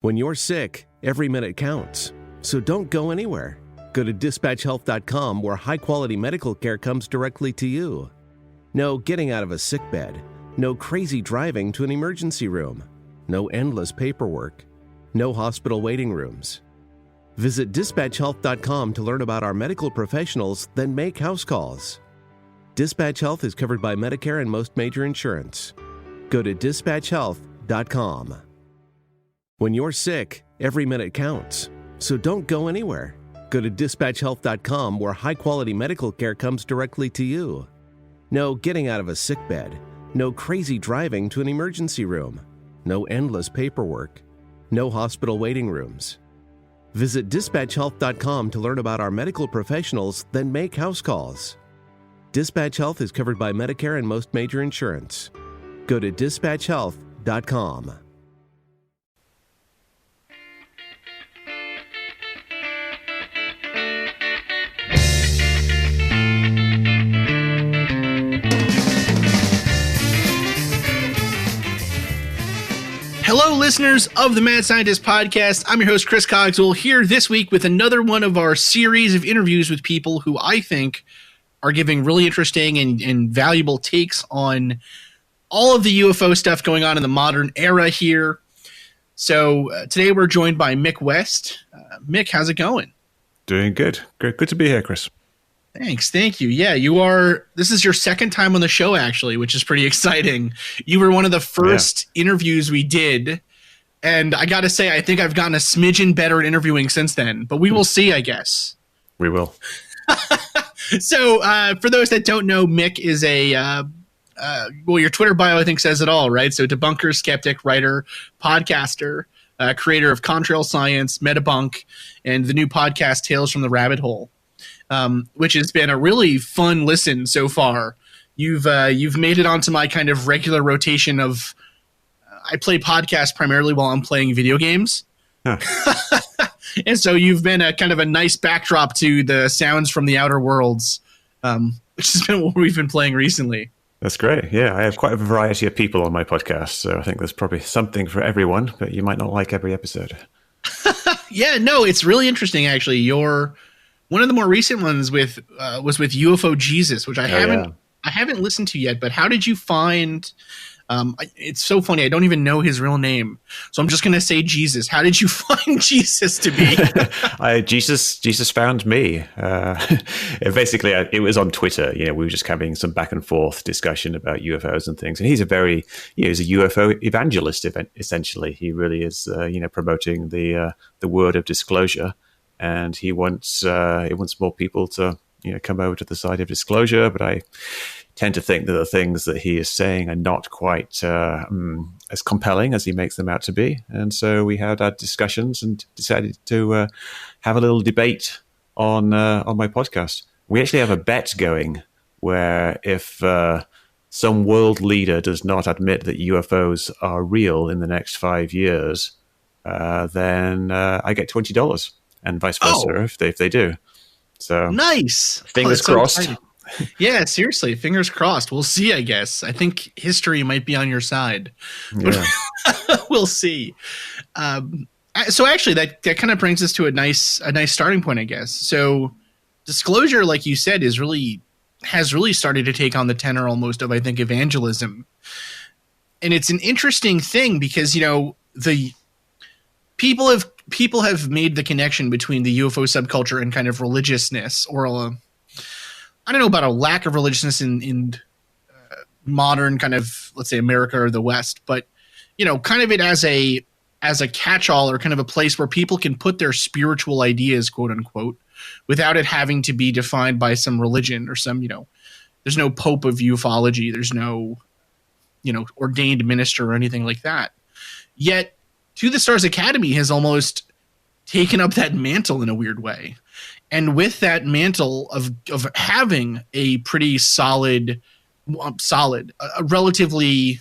When you're sick, every minute counts. So don't go anywhere. Go to dispatchhealth.com where high-quality medical care comes directly to you. No getting out of a sick bed. No crazy driving to an emergency room. No endless paperwork. No hospital waiting rooms. Visit dispatchhealth.com to learn about our medical professionals, then make house calls. Dispatch Health is covered by Medicare and most major insurance. Go to dispatchhealth.com. When you're sick, every minute counts. So don't go anywhere. Go to dispatchhealth.com where high-quality medical care comes directly to you. No getting out of a sick bed. No crazy driving to an emergency room. No endless paperwork. No hospital waiting rooms. Visit dispatchhealth.com to learn about our medical professionals, then make house calls. Dispatch Health is covered by Medicare and most major insurance. Go to dispatchhealth.com. Hello, listeners of the Mad Scientist Podcast. I'm your host, Chris Cogswell, here this week with another one of our series of interviews with people who I think are giving really interesting and valuable takes on all of the UFO stuff going on in the modern era here. So today we're joined by Mick West. Mick, how's it going? Doing good. Good to be here, Chris. Thanks. Thank you. Yeah, this is your second time on the show, actually, which is pretty exciting. You were one of the first interviews we did. And I got to say, I think I've gotten a smidgen better at interviewing since then, but we will see, I guess. We will. So for those that don't know, Mick is your Twitter bio, I think, says it all, right? So debunker, skeptic, writer, podcaster, creator of Contrail Science, Metabunk, and the new podcast Tales from the Rabbit Hole. Which has been a really fun listen so far. You've made it onto my kind of regular rotation of I play podcasts primarily while I'm playing video games. Huh. And so you've been a kind of a nice backdrop to the sounds from the outer worlds, which has been what we've been playing recently. That's great. Yeah, I have quite a variety of people on my podcast, so I think there's probably something for everyone, but you might not like every episode. Yeah, no, it's really interesting, actually. One of the more recent ones was with UFO Jesus, which I haven't listened to yet. But how did you find? It's so funny. I don't even know his real name, so I'm just going to say Jesus. How did you find Jesus to be? Jesus found me. Basically, it was on Twitter. We were just having some back and forth discussion about UFOs and things. And he's he's a UFO evangelist. Essentially, he really is. Promoting the word of disclosure. And he wants more people to come over to the side of disclosure, but I tend to think that the things that he is saying are not quite as compelling as he makes them out to be. And so we had our discussions and decided to have a little debate on my podcast. We actually have a bet going where if some world leader does not admit that UFOs are real in the next 5 years, then I get $20. And vice versa if they do. So nice. Fingers crossed. So yeah, seriously, fingers crossed. We'll see, I guess. I think history might be on your side. Yeah. We'll see. So actually that kind of brings us to a nice starting point, I guess. So disclosure, like you said, has really started to take on the tenor almost of, I think, evangelism. And it's an interesting thing because, the people have made the connection between the UFO subculture and kind of religiousness, or I don't know about a lack of religiousness in modern kind of, let's say, America or the West, but kind of it as a catch-all or kind of a place where people can put their spiritual ideas, quote unquote, without it having to be defined by some religion or some, there's no pope of ufology, there's no, ordained minister or anything like that. Yet To the Stars Academy has almost taken up that mantle in a weird way. And with that mantle of having a pretty solid, a relatively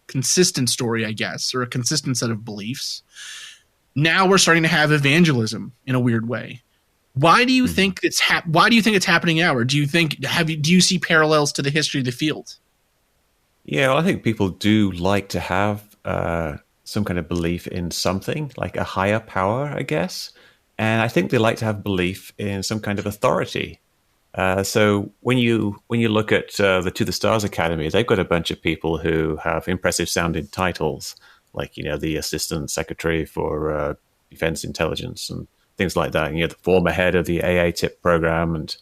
consistent story, I guess, or a consistent set of beliefs, now we're starting to have evangelism in a weird way. Why do you think it's happening now? Or do you see parallels to the history of the field? Yeah, well, I think people do like to have some kind of belief in something, like a higher power, I guess. And I think they like to have belief in some kind of authority. So when you look at the To the Stars Academy, they've got a bunch of people who have impressive sounding titles, like the Assistant Secretary for Defense Intelligence and things like that. And, the former head of the AA-TIP program and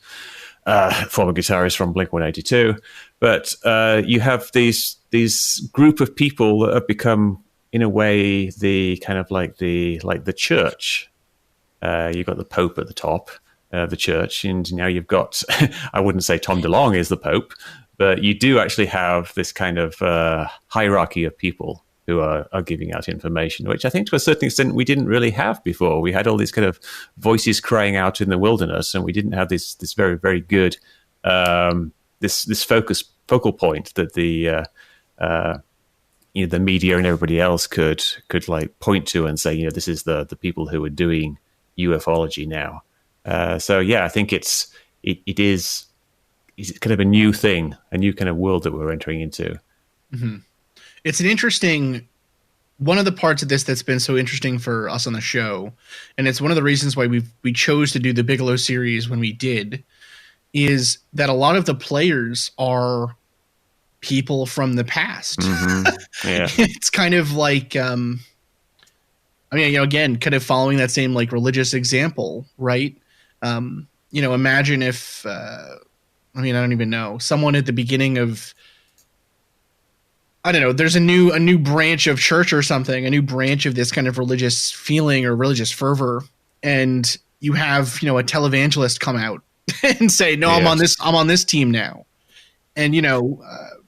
former guitarist from Blink-182. But you have these group of people that have become, in a way, the kind of like the church. You've got the Pope at the top. The church, and now you've got, I wouldn't say Tom DeLonge is the Pope, but you do actually have this kind of hierarchy of people who are giving out information, which I think to a certain extent we didn't really have before. We had all these kind of voices crying out in the wilderness, and we didn't have this very, very good this focal point that the media and everybody else could like point to and say, this is the people who are doing ufology now. So yeah, I think it is kind of a new thing, a new kind of world that we're entering into. Mm-hmm. It's an interesting, one of the parts of this that's been so interesting for us on the show, and it's one of the reasons why we chose to do the Bigelow series when we did, is that a lot of the players are people from the past. Mm-hmm. Yeah. It's kind of like, again, kind of following that same like religious example, right? Imagine if, I don't even know, someone at the beginning of, I don't know, there's a new branch of church or something, a new branch of this kind of religious feeling or religious fervor. And you have, a televangelist come out and say, no, yes, I'm on this team now. And,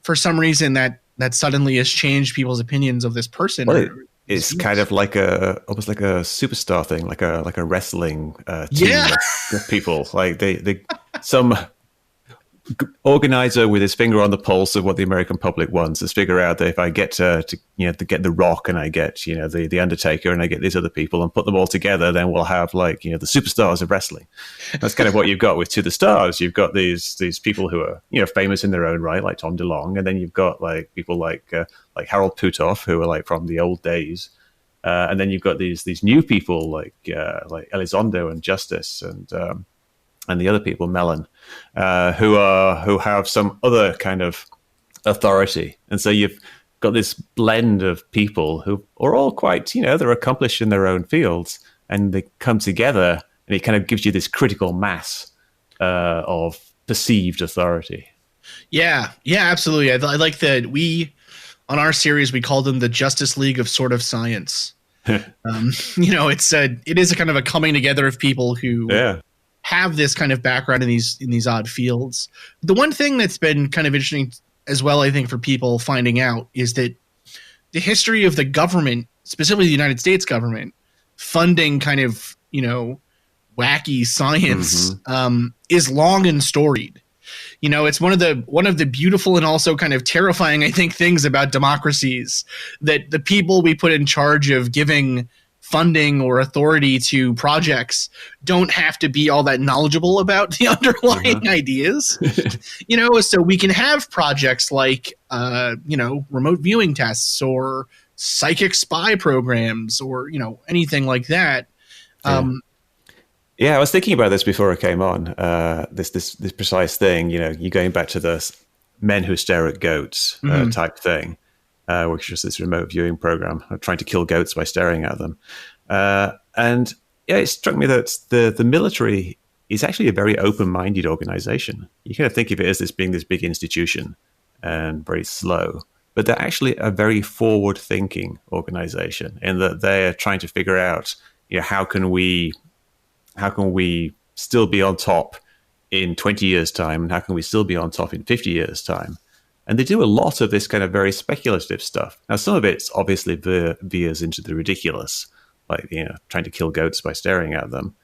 for some reason that suddenly has changed people's opinions of this person. Well, it's kind of like almost like a superstar thing, like a wrestling team of people. Like some organizer with his finger on the pulse of what the American public wants is figure out that if I get to get The Rock and I get the Undertaker and I get these other people and put them all together, then we'll have the superstars of wrestling. That's kind of what you've got with To the Stars. You've got these people who are famous in their own right, like Tom DeLonge, and then you've got like people like Harold Putoff, who are like from the old days, and then you've got these new people like Elizondo and Justice and the other people, Mellon, who have some other kind of authority. And so you've got this blend of people who are all quite, they're accomplished in their own fields, and they come together, and it kind of gives you this critical mass of perceived authority. Yeah, absolutely. I like that on our series, we called them the Justice League of Sort of Science. It is a kind of a coming together of people who have this kind of background in these odd fields. The one thing that's been kind of interesting as well, I think, for people finding out is that the history of the government, specifically the United States government, funding kind of, wacky science is long and storied. It's one of the beautiful and also kind of terrifying, I think, things about democracies, that the people we put in charge of giving funding or authority to projects don't have to be all that knowledgeable about the underlying ideas, so we can have projects like, remote viewing tests or psychic spy programs or, anything like that. I was thinking about this before I came on, this precise thing, you're going back to the men who stare at goats type thing. Which is this remote viewing program, trying to kill goats by staring at them. It struck me that the military is actually a very open-minded organization. You kind of think of it as being this big institution and very slow, but they're actually a very forward-thinking organization in that they're trying to figure out, how can we still be on top in 20 years' time, and how can we still be on top in 50 years' time? And they do a lot of this kind of very speculative stuff. Now, some of it's obviously veers into the ridiculous, like, trying to kill goats by staring at them.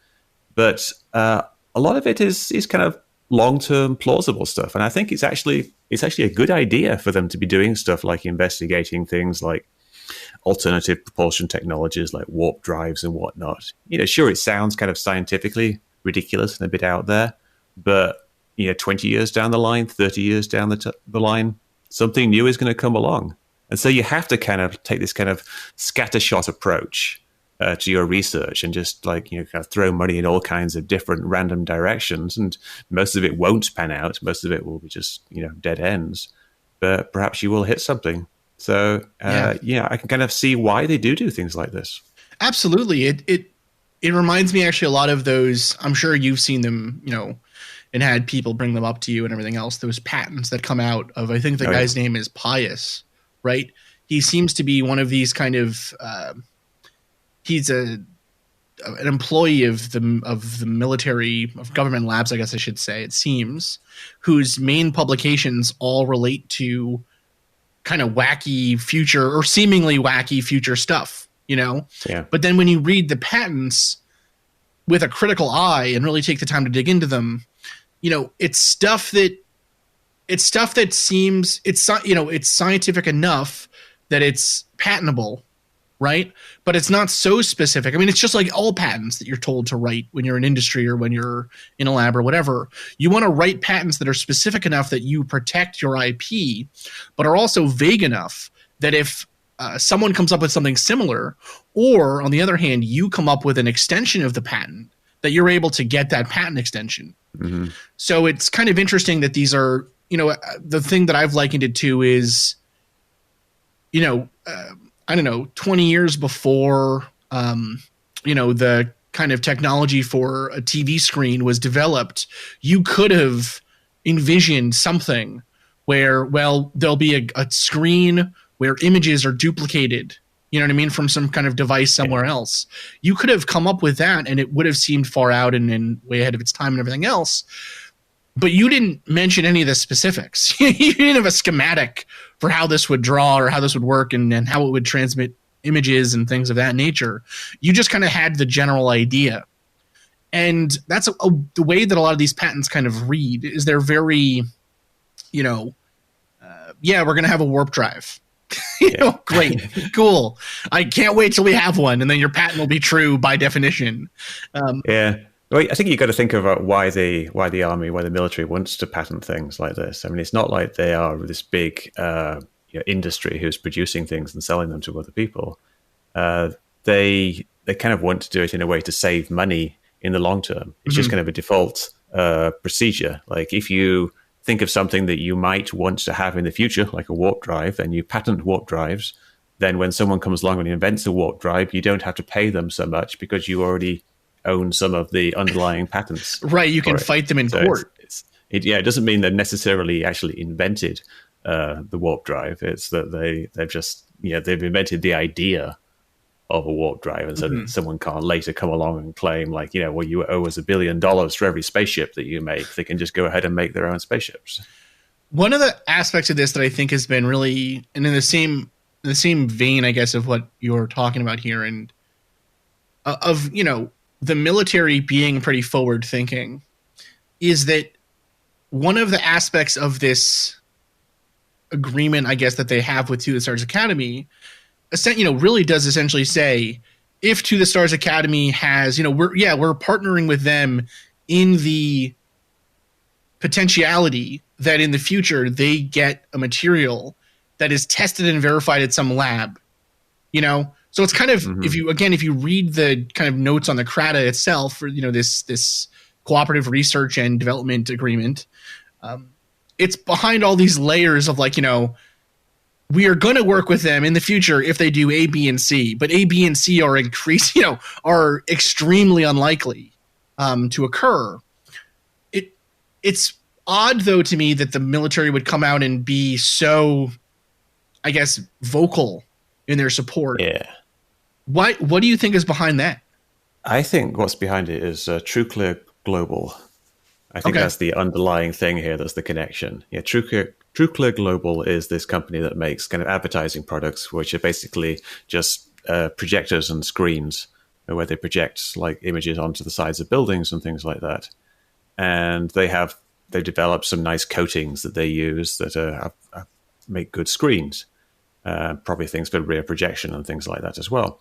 But a lot of it is kind of long-term plausible stuff. And I think it's actually a good idea for them to be doing stuff like investigating things like alternative propulsion technologies like warp drives and whatnot. Sure, it sounds kind of scientifically ridiculous and a bit out there, but 20 years down the line, 30 years down the line, something new is going to come along. And so you have to kind of take this kind of scattershot approach to your research and just kind of throw money in all kinds of different random directions. And most of it won't pan out. Most of it will be just, dead ends. But perhaps you will hit something. So, I can kind of see why they do things like this. Absolutely. It reminds me actually a lot of those, I'm sure you've seen them, and had people bring them up to you and everything else, those patents that come out of, I think the guy's name is Pius, right? He seems to be one of these kind of, he's an employee of the military, of government labs, I guess I should say, it seems, whose main publications all relate to kind of wacky future or seemingly wacky future stuff, Yeah. But then when you read the patents with a critical eye and really take the time to dig into them, it's stuff that seems it's scientific enough that it's patentable, right? But it's not so specific. I mean, it's just like all patents that you're told to write when you're in industry or when you're in a lab or whatever. You want to write patents that are specific enough that you protect your IP, but are also vague enough that if someone comes up with something similar, or on the other hand, you come up with an extension of the patent, that you're able to get that patent extension. Mm-hmm. So it's kind of interesting that these are, the thing that I've likened it to is, I don't know, 20 years before, the kind of technology for a TV screen was developed, you could have envisioned something where, there'll be a screen where images are duplicated, from some kind of device somewhere else. You could have come up with that and it would have seemed far out and way ahead of its time and everything else. But you didn't mention any of the specifics. You didn't have a schematic for how this would draw or how this would work and how it would transmit images and things of that nature. You just kind of had the general idea. And that's the way that a lot of these patents kind of read is they're very, we're going to have a warp drive. Great, cool. I can't wait till we have one. And then your patent will be true by definition. Well, I think you've got to think about why the military wants to patent things like this. I mean, it's not like they are this big industry who's producing things and selling them to other people. They kind of want to do it in a way to save money in the long term. It's just kind of a default procedure. Like if you think of something that you might want to have in the future, like a warp drive, and you patent warp drives, then when someone comes along and invents a warp drive, you don't have to pay them so much because you already own some of the underlying patents. Right, you can fight them in court. It doesn't mean they've necessarily actually invented the warp drive. It's that they've just, they've invented the idea of a warp drive, and so that someone can't later come along and claim you owe us $1 billion for every spaceship that you make. They can just go ahead and make their own spaceships. One of the aspects of this that I think has been really, and in the same vein, I guess, of what you're talking about here, and of the military being pretty forward thinking, is that one of the aspects of this agreement, I guess, that they have with To the Stars Academy, really does essentially say, if To the Stars Academy has, we're partnering with them in the potentiality that in the future they get a material that is tested and verified at some lab, So it's kind of, if you read the kind of notes on the CRADA itself, or, this cooperative research and development agreement, it's behind all these layers of we are going to work with them in the future if they do A, B, and C, but A, B, and C are are extremely unlikely to occur. It's odd though to me that the military would come out and be so, I guess, vocal in their support. Yeah. What do you think is behind that? I think what's behind it is TrueClear Global. I think that's the underlying thing here. That's the connection. Yeah, TrueClear Global is this company that makes kind of advertising products, which are basically just projectors and screens where they project images onto the sides of buildings and things like that. And they developed some nice coatings that they use that make good screens. Probably things for rear projection and things like that as well.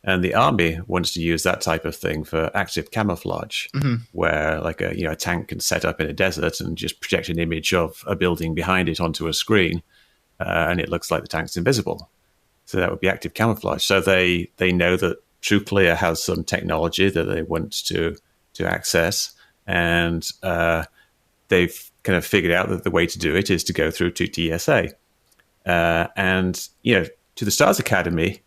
And the Army wants to use that type of thing for active camouflage, where a tank can set up in a desert and just project an image of a building behind it onto a screen. and it looks like the tank's invisible. So that would be active camouflage. So they know that TrueClear has some technology that they want to access, and they've kind of figured out that the way to do it is to go through to TSA. And, to the Stars Academy,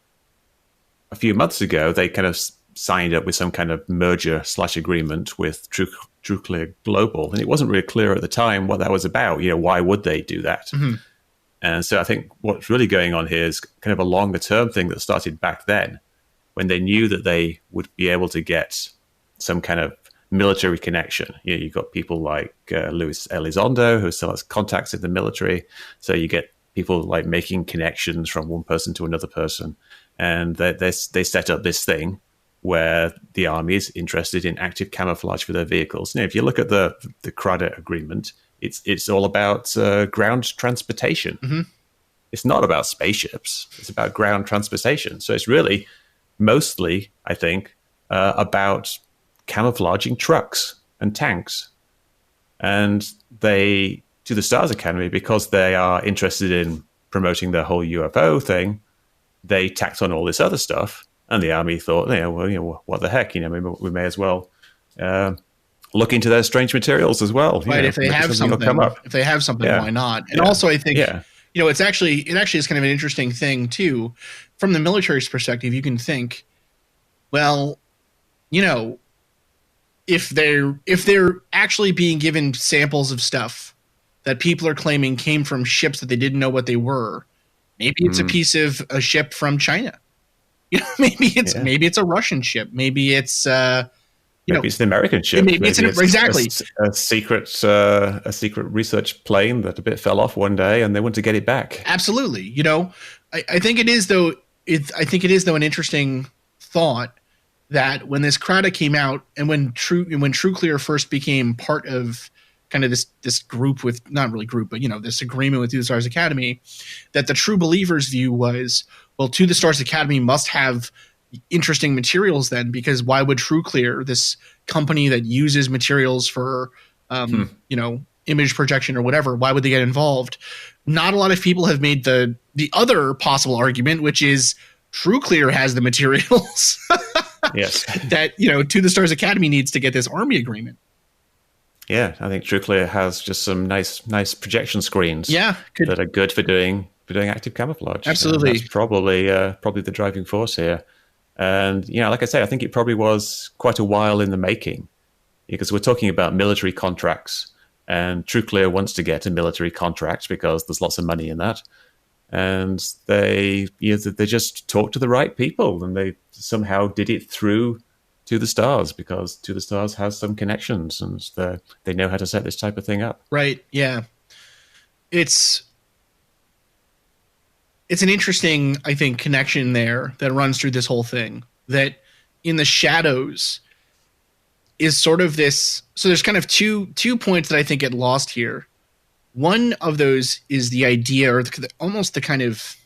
a few months ago, they kind of signed up with some kind of merger/agreement with TrueClear Global. And it wasn't really clear at the time what that was about. Why would they do that? Mm-hmm. And so I think what's really going on here is kind of a longer term thing that started back then, when they knew that they would be able to get some kind of military connection. You've got people like Luis Elizondo, who still has contacts in the military. So you get people like making connections from one person to another person. And they set up this thing where the army is interested in active camouflage for their vehicles. If you look at the CRADA agreement, it's all about ground transportation. Mm-hmm. It's not about spaceships. It's about ground transportation. So it's really mostly, I think, about camouflaging trucks and tanks. And to the Stars Academy, because they are interested in promoting the whole UFO thing, they tacked on all this other stuff. And the army thought, what the heck? we may as well look into their strange materials as well. Right. If they have something, why not? And also, I think, it actually is kind of an interesting thing too. From the military's perspective, you can think, well, if they're actually being given samples of stuff that people are claiming came from ships that they didn't know what they were, maybe it's a piece of a ship from China. Maybe it's a Russian ship. Maybe it's maybe it's an American ship. Maybe it's exactly a secret research plane that a bit fell off one day, and they want to get it back. Absolutely. I think it is though. I think it is though an interesting thought that when this CRADA came out, and when TrueClear first became part of kind of this group with, not really group, but this agreement with To the Stars Academy, that the true believers' view was, well, To the Stars Academy must have interesting materials then, because why would TrueClear, this company that uses materials for image projection or whatever, why would they get involved? Not a lot of people have made the other possible argument, which is TrueClear has the materials. Yes. That To the Stars Academy needs to get this Army agreement. Yeah, I think TrueClear has just some nice projection screens. Yeah, that are good for doing active camouflage. Absolutely, that's probably the driving force here. And like I say, I think it probably was quite a while in the making, because we're talking about military contracts, and TrueClear wants to get a military contract because there's lots of money in that. And they just talked to the right people, and they somehow did it through To the Stars, because To the Stars has some connections, and they know how to set this type of thing up. Right. Yeah. It's an interesting, I think, connection there that runs through this whole thing, that in the shadows is sort of this. So there's kind of two points that I think get lost here. One of those is the idea, or almost the kind of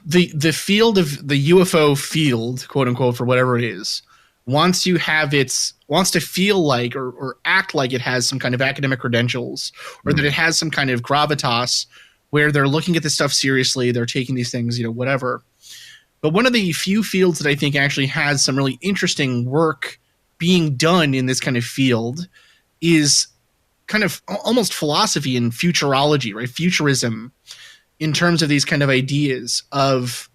the field of the UFO field, quote unquote, for whatever it is, wants to feel like or act like it has some kind of academic credentials, or that it has some kind of gravitas where they're looking at this stuff seriously, they're taking these things, whatever. But one of the few fields that I think actually has some really interesting work being done in this kind of field is kind of almost philosophy and futurology, right? Futurism, in terms of these kind of ideas of,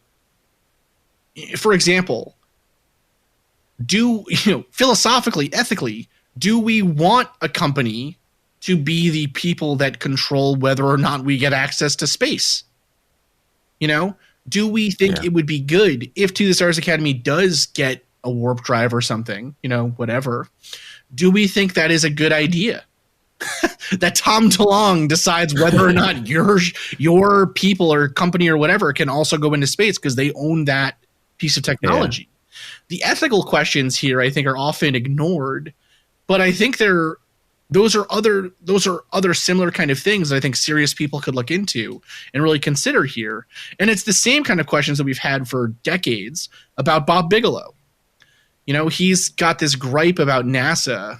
for example, philosophically, ethically, do we want a company to be the people that control whether or not we get access to space? Do we think it would be good if To the Stars Academy does get a warp drive or something, whatever? Do we think that is a good idea? That Tom DeLonge decides whether or not your people or company or whatever can also go into space because they own that piece of technology. Yeah. The ethical questions here, I think, are often ignored, but I think those are other similar kind of things that I think serious people could look into and really consider here. And it's the same kind of questions that we've had for decades about Bob Bigelow. He's got this gripe about NASA.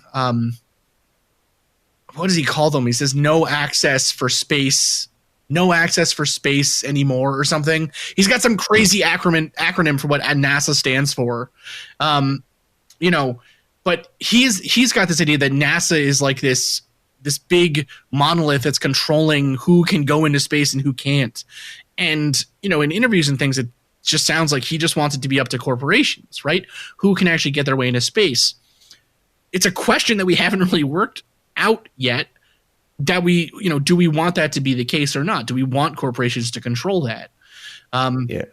What does he call them? He says no access for space no access for space anymore or something. He's got some crazy acronym for what NASA stands for. But he's got this idea that NASA is like this big monolith that's controlling who can go into space and who can't. And, in interviews and things, it just sounds like he just wants it to be up to corporations, right? Who can actually get their way into space? It's a question that we haven't really worked out yet, that do we want that to be the case or not? Do we want corporations to control that? Yeah.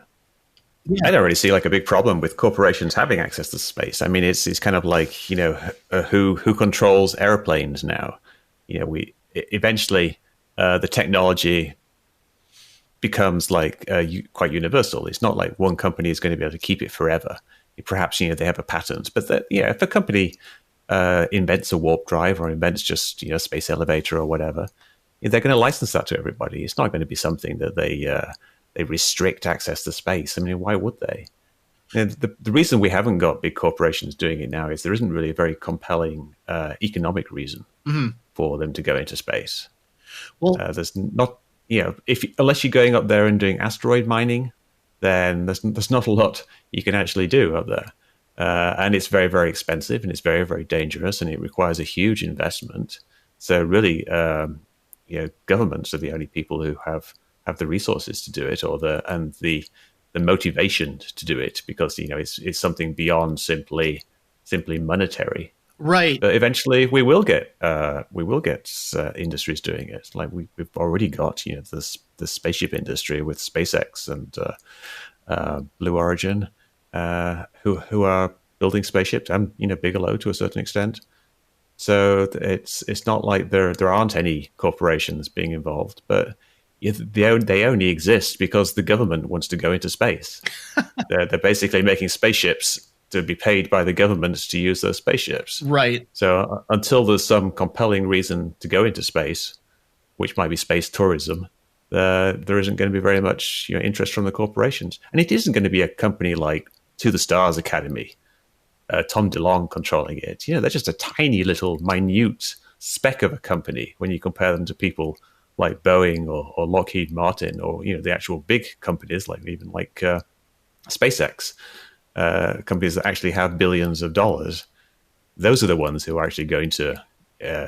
I don't really see like a big problem with corporations having access to space. I mean, it's kind of like, who controls airplanes now? We eventually the technology becomes like quite universal. It's not like one company is going to be able to keep it forever. Perhaps, they have a patent, but that, if a company invents a warp drive or invents just, a space elevator or whatever, they're going to license that to everybody. It's not going to be something that they restrict access to space. I mean, why would they? And the reason we haven't got big corporations doing it now is there isn't really a very compelling economic reason for them to go into space. Well, there's not, unless you're going up there and doing asteroid mining, then there's not a lot you can actually do up there. And it's very, very expensive, and it's very, very dangerous, and it requires a huge investment. So really, governments are the only people who have the resources to do it, or the motivation to do it, because it's something beyond simply monetary. Right. But eventually, we will get industries doing it. Like we've already got the spaceship industry with SpaceX and Blue Origin, who are building spaceships, and Bigelow to a certain extent. So it's not like there aren't any corporations being involved, but they only exist because the government wants to go into space. They're basically making spaceships to be paid by the government to use those spaceships. Right. So until there's some compelling reason to go into space, which might be space tourism, there isn't going to be very much interest from the corporations. And it isn't going to be a company like To the Stars Academy, Tom DeLonge controlling it. They're just a tiny little minute speck of a company when you compare them to people like Boeing or Lockheed Martin, or the actual big companies like SpaceX, companies that actually have billions of dollars. Those are the ones who are actually going to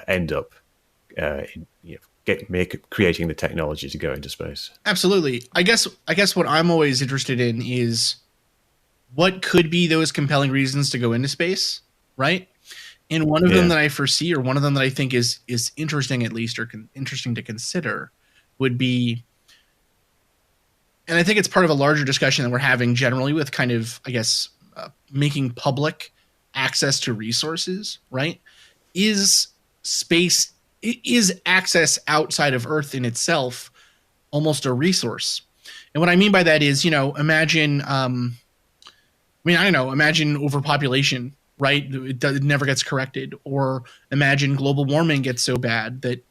end up creating the technology to go into space. Absolutely. I guess what I'm always interested in is what could be those compelling reasons to go into space, right? And one of them that I foresee, or one of them that I think is interesting, at least, or interesting to consider, would be, and I think it's part of a larger discussion that we're having generally with kind of, I guess, making public access to resources, right? Is access outside of Earth in itself almost a resource? And what I mean by that is, imagine, imagine overpopulation, right? It never gets corrected. Or imagine global warming gets so bad that,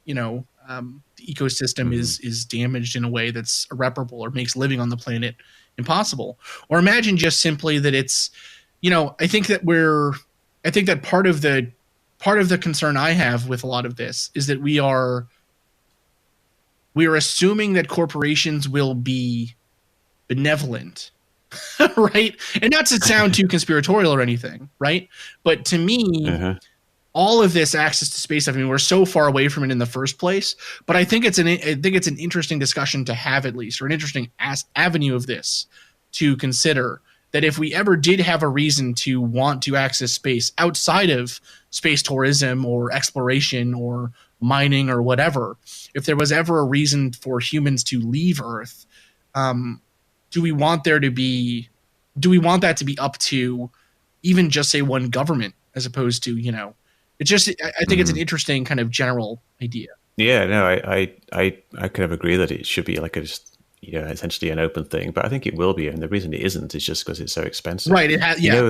the ecosystem is damaged in a way that's irreparable, or makes living on the planet impossible. Or imagine just simply that it's, I think that part of the concern I have with a lot of this is that we are assuming that corporations will be benevolent, right? And not to sound too conspiratorial or anything, right? But to me, all of this access to space, we're so far away from it in the first place. But I think it's an interesting discussion to have, at least, or an interesting avenue of this to consider, that if we ever did have a reason to want to access space outside of space tourism or exploration or mining or whatever, if there was ever a reason for humans to leave Earth, do we want that to be up to even just, say, one government, as opposed to, it's just, I think it's an interesting kind of general idea. Yeah, no, I kind of agree that it should be like essentially an open thing, but I think it will be, and the reason it isn't is just because it's so expensive. Right. It has, yeah.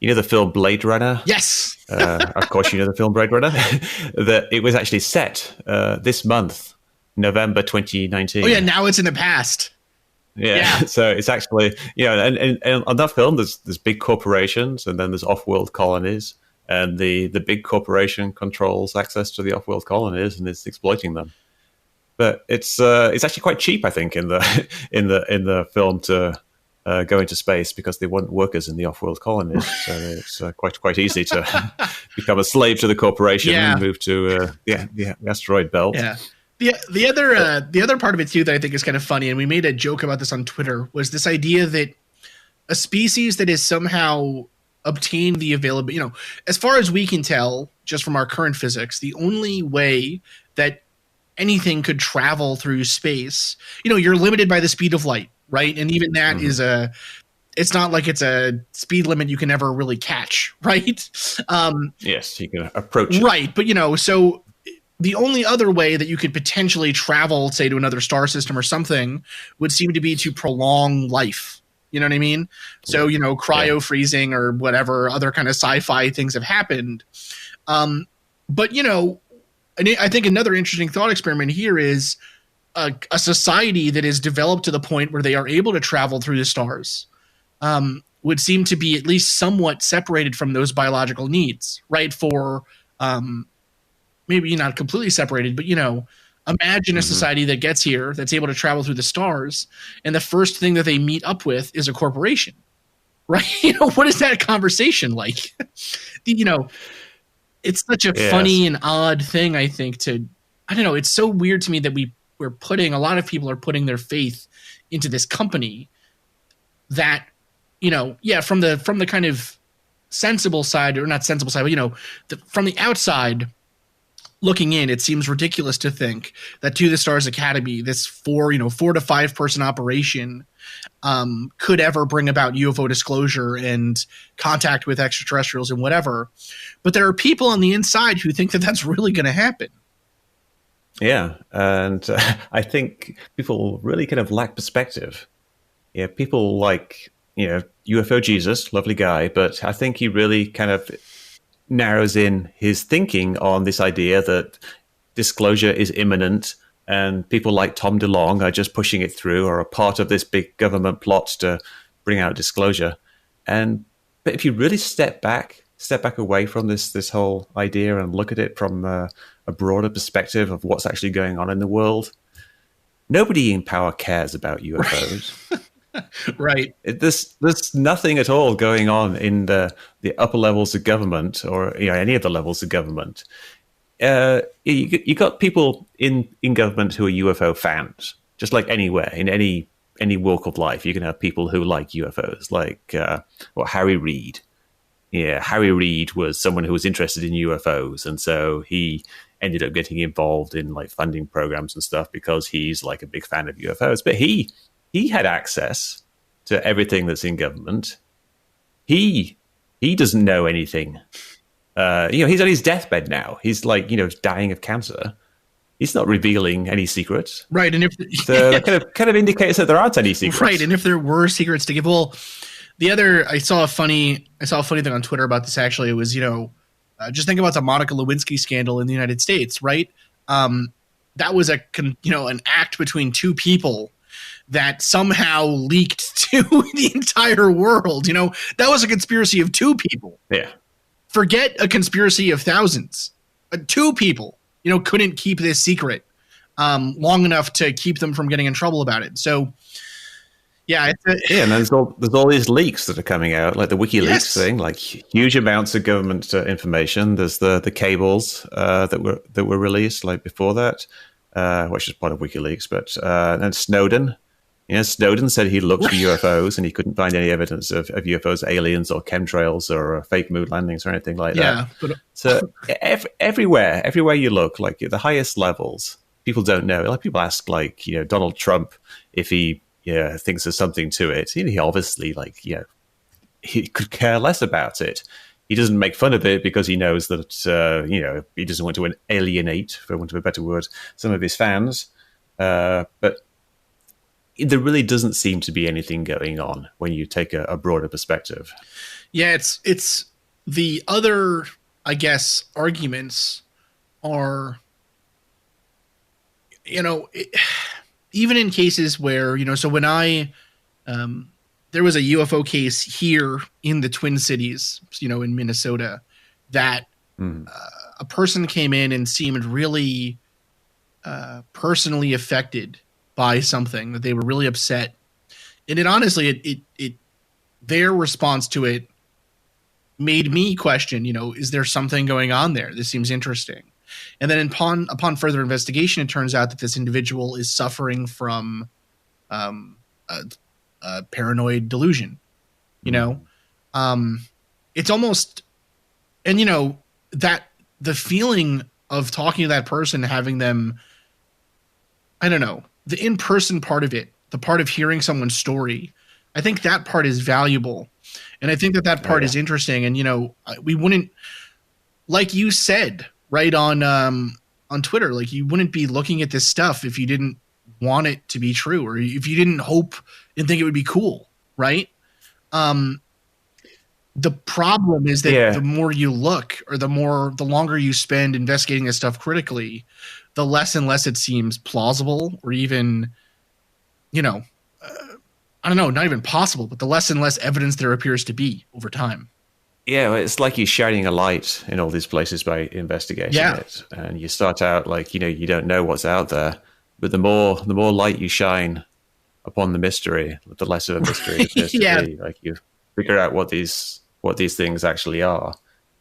The film Blade Runner? Yes. Of course, the film Blade Runner. That it was actually set this month, November 2019. Oh yeah, now it's in the past. Yeah. So it's actually, and on that film, there's big corporations, and then there's off-world colonies, and the big corporation controls access to the off-world colonies and is exploiting them. but it's actually quite cheap, I think, in the in the film to go into space because they want workers in the off-world colonies. So it's quite easy to become a slave to the corporation and move to the asteroid belt. Yeah. The other part of it too that I think is kind of funny, and we made a joke about this on Twitter, was this idea that a species that has somehow obtained the availability, as far as we can tell, just from our current physics, the only way that anything could travel through space, you're limited by the speed of light, right? And even that is it's not like it's a speed limit you can never really catch, right? Yes, you can approach it. Right, but so the only other way that you could potentially travel, say, to another star system or something would seem to be to prolong life. You know what I mean? So, cryo freezing or whatever other kind of sci-fi things have happened. But, I think another interesting thought experiment here is a society that is developed to the point where they are able to travel through the stars would seem to be at least somewhat separated from those biological needs, right? For maybe not completely separated, but, imagine a society that gets here that's able to travel through the stars, and the first thing that they meet up with is a corporation, right? What is that conversation like? It's such a funny and odd thing, I think, I don't know. It's so weird to me that a lot of people are putting their faith into this company that, from the kind of sensible side, or not sensible side, but, from the outside looking in, it seems ridiculous to think that To the Stars Academy, this 4 to 5 person operation, could ever bring about UFO disclosure and contact with extraterrestrials and whatever. But there are people on the inside who think that that's really going to happen. Yeah, and I think people really kind of lack perspective. Yeah, people like, UFO Jesus, lovely guy, but I think he really kind of narrows in his thinking on this idea that disclosure is imminent, and people like Tom DeLonge are just pushing it through or are part of this big government plot to bring out disclosure. But if you really step back away from this whole idea and look at it from a broader perspective of what's actually going on in the world, nobody in power cares about UFOs. Right. There's nothing at all going on in the upper levels of government or any of the levels of government. You got people in government who are UFO fans, just like anywhere in any walk of life. You can have people who like UFOs, like Harry Reid. Yeah, Harry Reid was someone who was interested in UFOs, and so he ended up getting involved in like funding programs and stuff because he's like a big fan of UFOs. But he had access to everything that's in government. He doesn't know anything. He's on his deathbed now. He's like, dying of cancer. He's not revealing any secrets. Right. And that kind of indicates that there aren't any secrets. Right. And if there were secrets to give, I saw a funny thing on Twitter about this. Actually, it was, just think about the Monica Lewinsky scandal in the United States, right? That was an act between two people that somehow leaked to the entire world. That was a conspiracy of two people. Yeah. Forget a conspiracy of thousands. Two people, couldn't keep this secret long enough to keep them from getting in trouble about it. So, yeah. And there's all these leaks that are coming out, like the WikiLeaks thing, like huge amounts of government information. There's the cables that were released like before that, which is part of WikiLeaks. But and Snowden. Snowden said he looked for UFOs and he couldn't find any evidence of UFOs, aliens, or chemtrails, or fake moon landings, or anything like that. So everywhere you look, like at the highest levels, people don't know. Like people ask, like Donald Trump if he thinks there's something to it. He obviously he could care less about it. He doesn't make fun of it because he knows that he doesn't want to alienate, for want of a better word, some of his fans. But there really doesn't seem to be anything going on when you take a broader perspective. Yeah, it's the other, I guess, arguments are, even in cases where, so when there was a UFO case here in the Twin Cities, in Minnesota, that a person came in and seemed really personally affected by something, that they were really upset. And it honestly, their response to it made me question, is there something going on there? This seems interesting. And then upon further investigation, it turns out that this individual is suffering from a paranoid delusion. It's almost, and that the feeling of talking to that person, having them, I don't know, the in-person part of it, the part of hearing someone's story, I think that part is valuable. And I think that part is interesting. And, we wouldn't, like you said, right on Twitter, like you wouldn't be looking at this stuff if you didn't want it to be true, or if you didn't hope and think it would be cool. Right. The problem is that the more you look, or the longer you spend investigating this stuff critically, the less and less it seems plausible, or even, I don't know, not even possible, but the less and less evidence there appears to be over time. Yeah, it's like you're shining a light in all these places by investigating it. And you start out like, you don't know what's out there, but the more light you shine upon the mystery, the less of a mystery it appears to be. Like you figure out what these things actually are.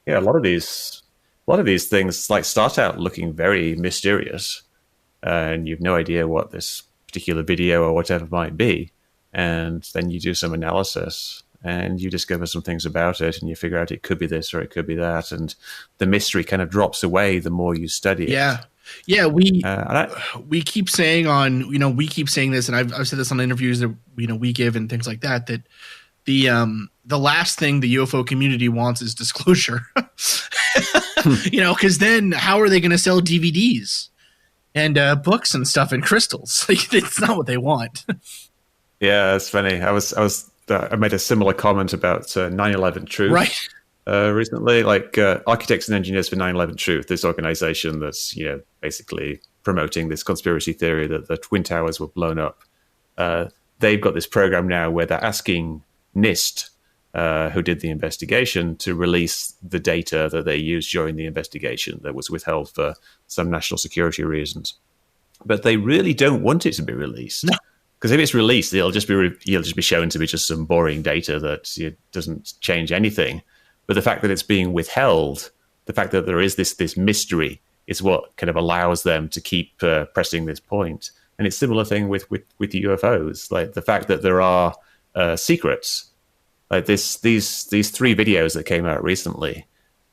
Yeah, a lot of these things like start out looking very mysterious, and you've no idea what this particular video or whatever might be. And then you do some analysis and you discover some things about it, and you figure out it could be this or it could be that. And the mystery kind of drops away the more you study it. Yeah. We keep saying this, and I've said this on interviews that, we give and things like that, that the last thing the UFO community wants is disclosure, because then how are they going to sell DVDs and books and stuff and crystals? Like, it's not what they want. Yeah, it's funny. I made a similar comment about 9/11 Truth, right? Recently, like Architects and Engineers for 9/11 Truth, this organization that's basically promoting this conspiracy theory that the Twin Towers were blown up. They've got this program now where they're asking NIST, who did the investigation, to release the data that they used during the investigation that was withheld for some national security reasons. But they really don't want it to be released. No. Because if it's released, you'll just be shown to be just some boring data that doesn't change anything. But the fact that it's being withheld, the fact that there is this mystery, is what kind of allows them to keep pressing this point. And it's a similar thing with UFOs, like the fact that there are secrets. Like these 3 videos that came out recently,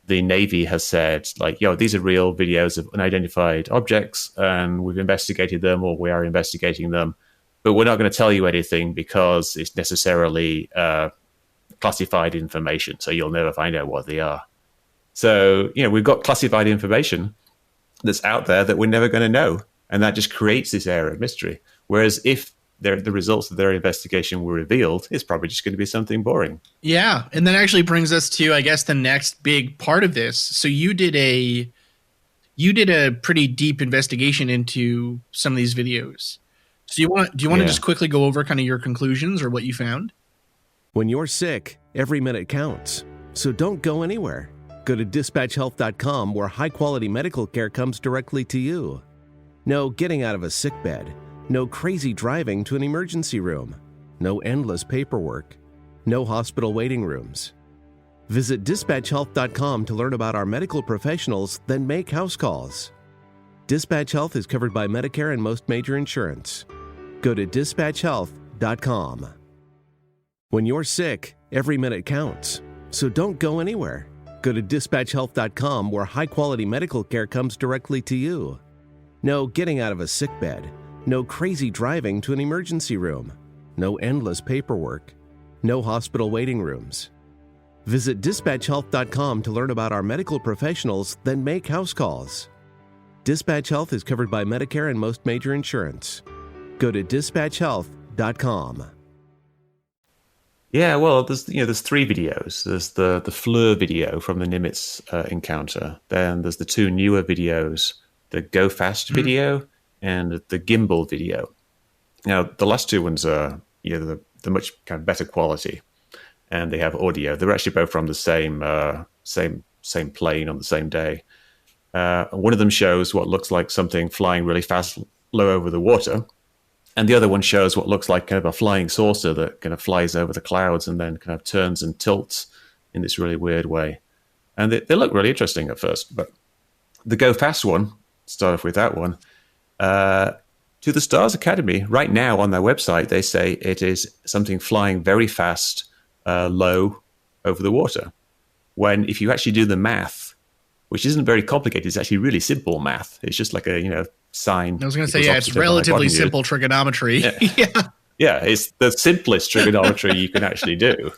the Navy has said, like, these are real videos of unidentified objects, and we've investigated them, or we are investigating them. But we're not going to tell you anything because it's necessarily classified information, so you'll never find out what they are. So, we've got classified information that's out there that we're never going to know, and that just creates this air of mystery. Whereas if the results of their investigation were revealed, it's probably just going to be something boring. Yeah, and that actually brings us to, I guess, the next big part of this. So you did a pretty deep investigation into some of these videos. So do you want to just quickly go over kind of your conclusions or what you found? When you're sick, every minute counts. So don't go anywhere. Go to dispatchhealth.com, where high-quality medical care comes directly to you. No getting out of a sick bed. No crazy driving to an emergency room. No endless paperwork. No hospital waiting rooms. Visit dispatchhealth.com to learn about our medical professionals, then make house calls. Dispatch Health is covered by Medicare and most major insurance. Go to dispatchhealth.com. When you're sick, every minute counts. So don't go anywhere. Go to dispatchhealth.com, where high-quality medical care comes directly to you. No getting out of a sick bed. No crazy driving to an emergency room. No endless paperwork. No hospital waiting rooms. Visit dispatchhealth.com to learn about our medical professionals, then make house calls. Dispatch Health is covered by Medicare and most major insurance. Go to dispatchhealth.com. Yeah, well, there's 3 videos. There's the FLIR video from the Nimitz encounter. Then there's the 2 newer videos, the Go Fast video and the Gimbal video. Now, the last 2 ones are the much kind of better quality, and they have audio. They're actually both from the same plane on the same day. One of them shows what looks like something flying really fast low over the water. And the other one shows what looks like kind of a flying saucer that kind of flies over the clouds and then kind of turns and tilts in this really weird way. And they look really interesting at first. But the Go Fast one, start off with that one, to the Stars Academy, right now on their website, they say it is something flying very fast, low over the water. When if you actually do the math, which isn't very complicated, it's actually really simple math. It's just like a, sine. I was going to say, it's relatively simple trigonometry. Yeah. Yeah, it's the simplest trigonometry you can actually do.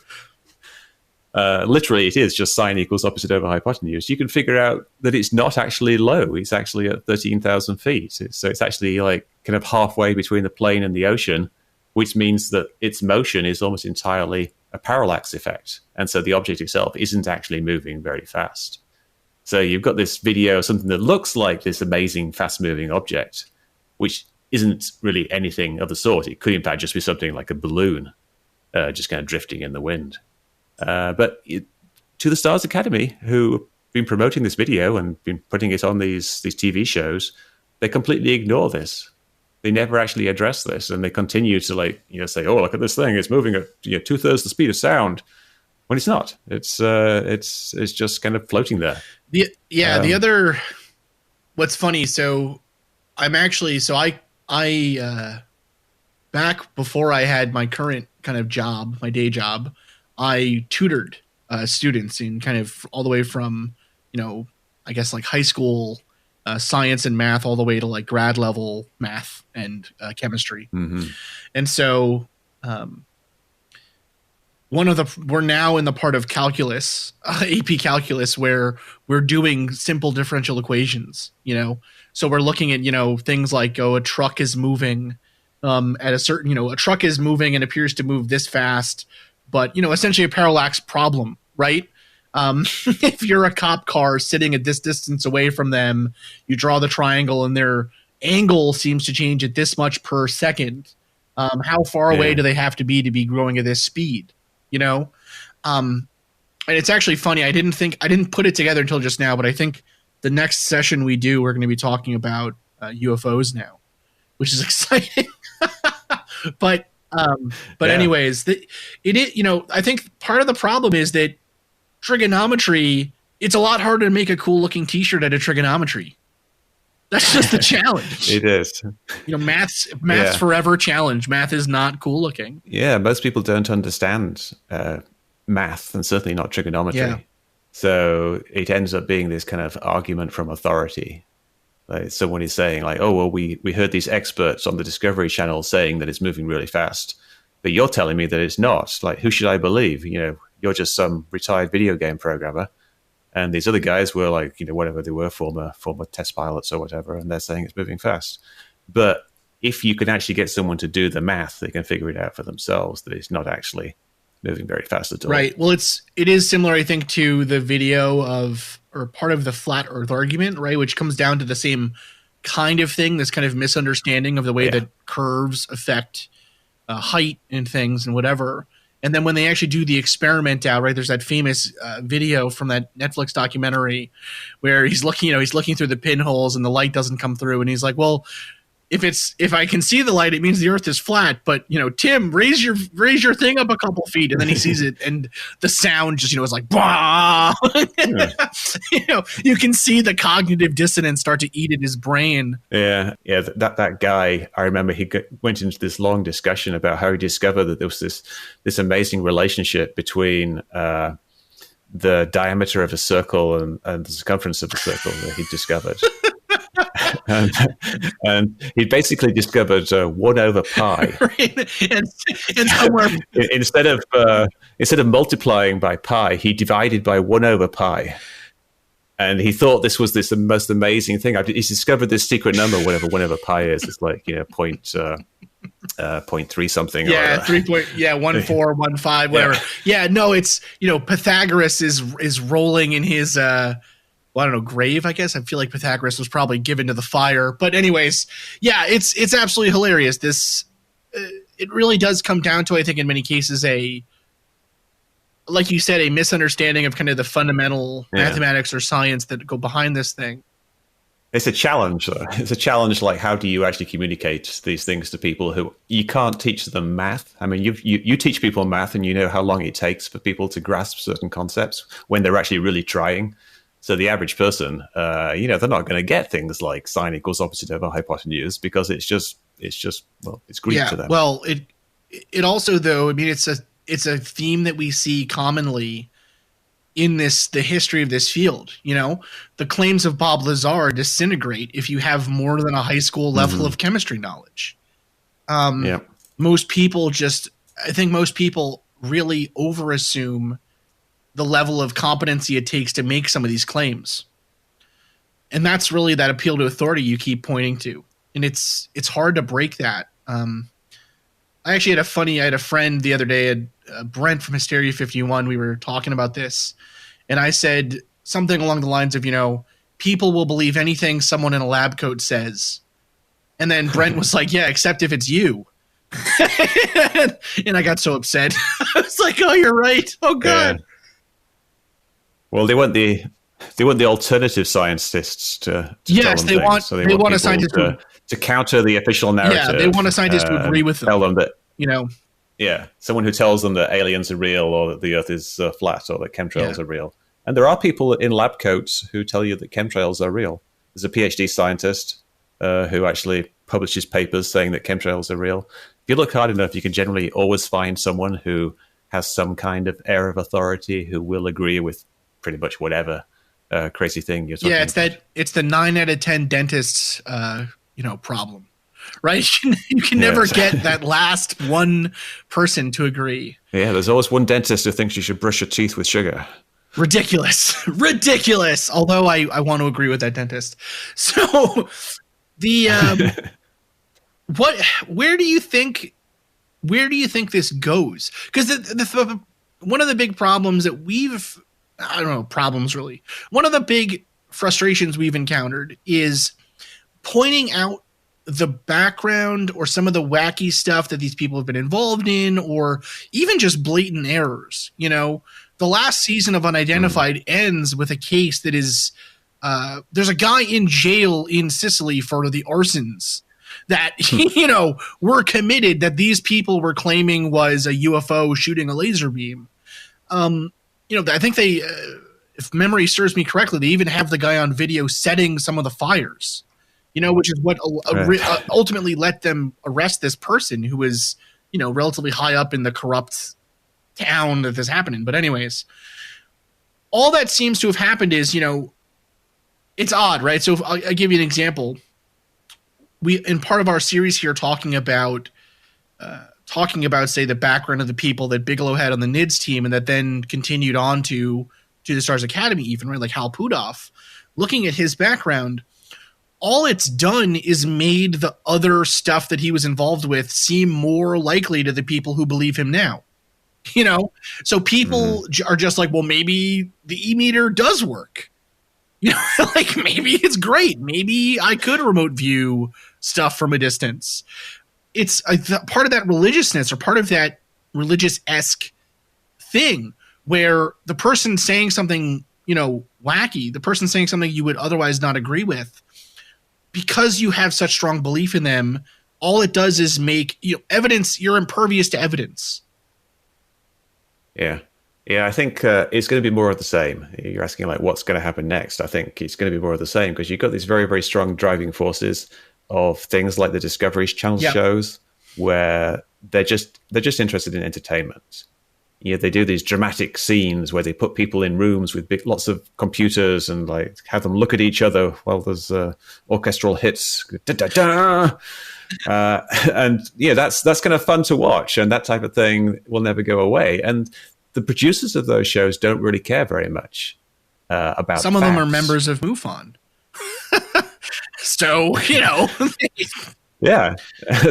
Literally, it is just sine equals opposite over hypotenuse. You can figure out that it's not actually low. It's actually at 13,000 feet. So it's actually like kind of halfway between the plane and the ocean, which means that its motion is almost entirely a parallax effect. And so the object itself isn't actually moving very fast. So you've got this video, something that looks like this amazing fast-moving object, which isn't really anything of the sort. It could, in fact, just be something like a balloon, just kind of drifting in the wind. But to the Stars Academy, who have been promoting this video and been putting it on these TV shows, they completely ignore this. They never actually address this, and they continue to say, "Oh, look at this thing! It's moving at 2/3 the speed of sound." When it's not, it's just kind of floating there. The other, what's funny? So I'm actually I back before I had my current kind of job, my day job, I tutored students in kind of all the way from I guess like high school science and math all the way to like grad level math and chemistry, and so. We're now in the part of calculus, AP calculus, where we're doing simple differential equations, So we're looking at, things like, a truck is moving at a certain, a truck is moving and appears to move this fast, but, essentially a parallax problem, right? If you're a cop car sitting at this distance away from them, you draw the triangle and their angle seems to change at this much per second. How far away do they have to be growing at this speed? And it's actually funny. I didn't put it together until just now, but I think the next session we do, we're going to be talking about UFOs now, which is exciting. But anyways, I think part of the problem is that trigonometry, it's a lot harder to make a cool looking t-shirt out of trigonometry. That's just the challenge. It is. Math's forever challenge. Math is not cool looking. Yeah, most people don't understand math, and certainly not trigonometry. Yeah. So it ends up being this kind of argument from authority. Like someone is saying, like, "Oh, well, we heard these experts on the Discovery Channel saying that it's moving really fast, but you're telling me that it's not. Like, who should I believe? You're just some retired video game programmer." And these other guys were like, whatever they were, former test pilots or whatever, and they're saying it's moving fast. But if you can actually get someone to do the math, they can figure it out for themselves that it's not actually moving very fast at all. Right. Well, it is similar, I think, to the video or part of the flat Earth argument, right, which comes down to the same kind of thing, this kind of misunderstanding of the way that curves affect height and things and whatever. And then when they actually do the experiment out, right, there's that famous video from that Netflix documentary where he's looking through the pinholes and the light doesn't come through. And he's like, well, if I can see the light, it means the Earth is flat. But, Tim, raise your thing up a couple feet. And then he sees it and the sound just, is like, bah! You can see the cognitive dissonance start to eat at his brain. Yeah. Yeah. That guy, I remember he went into this long discussion about how he discovered that there was this amazing relationship between the diameter of a circle and the circumference of a circle that he discovered. and he basically discovered 1 over pi. Right. And somewhere instead of multiplying by pi, he divided by 1 over pi. And he thought this was the most amazing thing. He's discovered this secret number, whatever 1 over pi is. It's like 0.3 something. Yeah, 1415, whatever. Yeah, no, it's Pythagoras is rolling in his I don't know, grave, I guess. I feel like Pythagoras was probably given to the fire. But anyways, yeah, it's absolutely hilarious. This it really does come down to, I think, in many cases, like you said, a misunderstanding of kind of the fundamental mathematics or science that go behind this thing. It's a challenge, though. It's a challenge. Like, how do you actually communicate these things to people who you can't teach them math? I mean, you teach people math, and you know how long it takes for people to grasp certain concepts when they're actually really trying. So the average person, they're not going to get things like sine equals opposite over hypotenuse because it's just it's Greek to them. Well, it also, though, I mean, it's a theme that we see commonly in the history of this field. The claims of Bob Lazar disintegrate if you have more than a high school level of chemistry knowledge. I think most people really overassume the level of competency it takes to make some of these claims. And that's really that appeal to authority you keep pointing to. And it's hard to break that. I actually had a friend the other day, Brent from Hysteria 51. We were talking about this, and I said something along the lines of, people will believe anything someone in a lab coat says. And then Brent was like, yeah, except if it's you. And I got so upset. I was like, oh, you're right. Oh, God. Yeah. Well, they want the alternative scientists to yes, tell them things. They want a scientist to counter the official narrative. Yeah, they want a scientist to agree with them. Tell them that, yeah, someone who tells them that aliens are real or that the Earth is flat or that chemtrails are real. And there are people in lab coats who tell you that chemtrails are real. There's a PhD scientist who actually publishes papers saying that chemtrails are real. If you look hard enough, you can generally always find someone who has some kind of air of authority who will agree with pretty much whatever crazy thing you're talking about. It's the 9 out of 10 dentists, problem, right? You can never get that last one person to agree. Yeah, there's always one dentist who thinks you should brush your teeth with sugar. Ridiculous. Although I want to agree with that dentist. So the where do you think this goes? Because the one of the big problems that one of the big frustrations we've encountered is pointing out the background or some of the wacky stuff that these people have been involved in, or even just blatant errors. The last season of Unidentified ends with a case that is there's a guy in jail in Sicily for the arsons that were committed, that these people were claiming was a UFO shooting a laser beam. I think they, if memory serves me correctly, they even have the guy on video setting some of the fires, which is what ultimately let them arrest this person who was, relatively high up in the corrupt town that this happened in. But anyways, all that seems to have happened is, it's odd, right? So I'll give you an example. We, in part of our series here, talking about, say, the background of the people that Bigelow had on the NIDS team and that then continued on to the Stars Academy even, right? Like Hal Puthoff. Looking at his background, all it's done is made the other stuff that he was involved with seem more likely to the people who believe him now. So people are just like, well, maybe the E-meter does work. Like maybe it's great. Maybe I could remote view stuff from a distance. It's part of that religiousness, or part of that religious-esque thing where the person saying something, wacky, the person saying something you would otherwise not agree with, because you have such strong belief in them, all it does is make evidence, you're impervious to evidence. Yeah. Yeah, I think it's going to be more of the same. You're asking like what's going to happen next. I think it's going to be more of the same because you've got these very, very strong driving forces of things like the Discovery Channel shows where they're just interested in entertainment. They do these dramatic scenes where they put people in rooms with lots of computers and like have them look at each other while there's orchestral hits. Da, da, da. And that's kind of fun to watch, and that type of thing will never go away. And the producers of those shows don't really care very much about some of them are members of MUFON. So, yeah.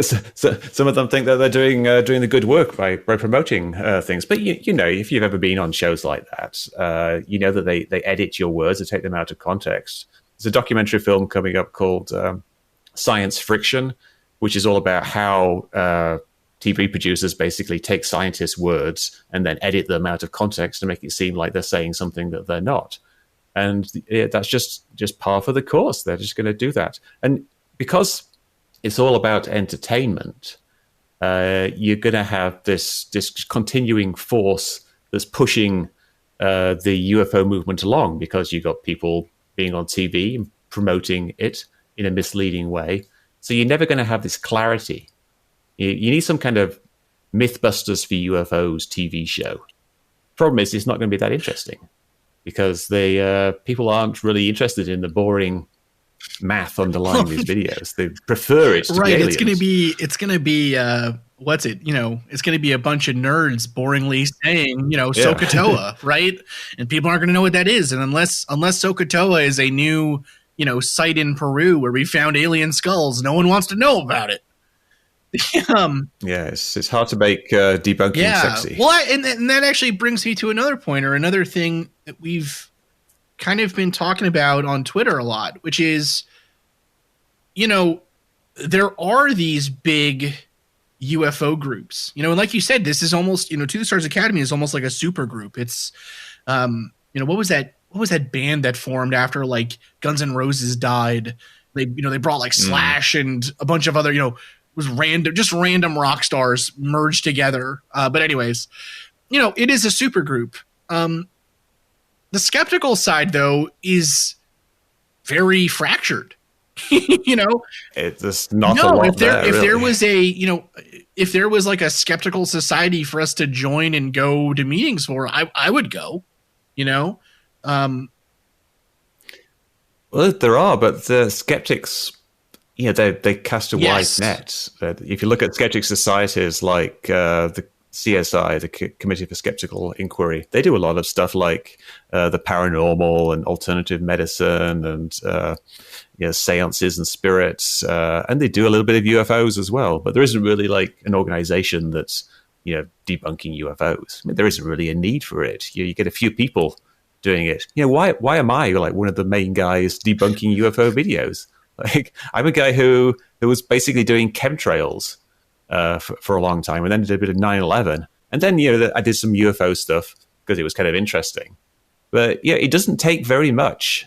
So some of them think that they're doing the good work by promoting things. But if you've ever been on shows like that, you know that they edit your words, they take them out of context. There's a documentary film coming up called Science Friction, which is all about how TV producers basically take scientists' words and then edit them out of context to make it seem like they're saying something that they're not. And that's just par for the course. They're just going to do that. And because it's all about entertainment, you're going to have this continuing force that's pushing the UFO movement along, because you've got people being on TV and promoting it in a misleading way. So you're never going to have this clarity. You need some kind of Mythbusters for UFOs TV show. Problem is, it's not going to be that interesting, because people aren't really interested in the boring math underlying these videos. They prefer it to be aliens. It's going to be what's it? It's going to be a bunch of nerds boringly saying, SOHCAHTOA, right? And people aren't going to know what that is. And unless SOHCAHTOA is a new, site in Peru where we found alien skulls, no one wants to know about it. It's hard to make debunking sexy. Well, and that actually brings me to another point, or another thing that we've kind of been talking about on Twitter a lot, which is, there are these big UFO groups, and like you said, this is almost, To the Stars Academy is almost like a super group. It's, what was that band that formed after like Guns N' Roses died? They brought like Slash and a bunch of other, was random rock stars merged together. But anyways, it is a super group. The skeptical side, though, is very fractured. It's not a lot if there was if there was like a skeptical society for us to join and go to meetings for, I would go. Well, there are, but the skeptics, they cast a wide net. If you look at skeptic societies like the CSI, the Committee for Skeptical Inquiry, they do a lot of stuff like the paranormal and alternative medicine and seances and spirits, and they do a little bit of UFOs as well. But there isn't really like an organization that's debunking UFOs. I mean, there isn't really a need for it. You get a few people doing it. Why am I like one of the main guys debunking UFO videos? Like, I'm a guy who was basically doing chemtrails for a long time, and then did a bit of 9/11, and then I did some UFO stuff because it was kind of interesting. But it doesn't take very much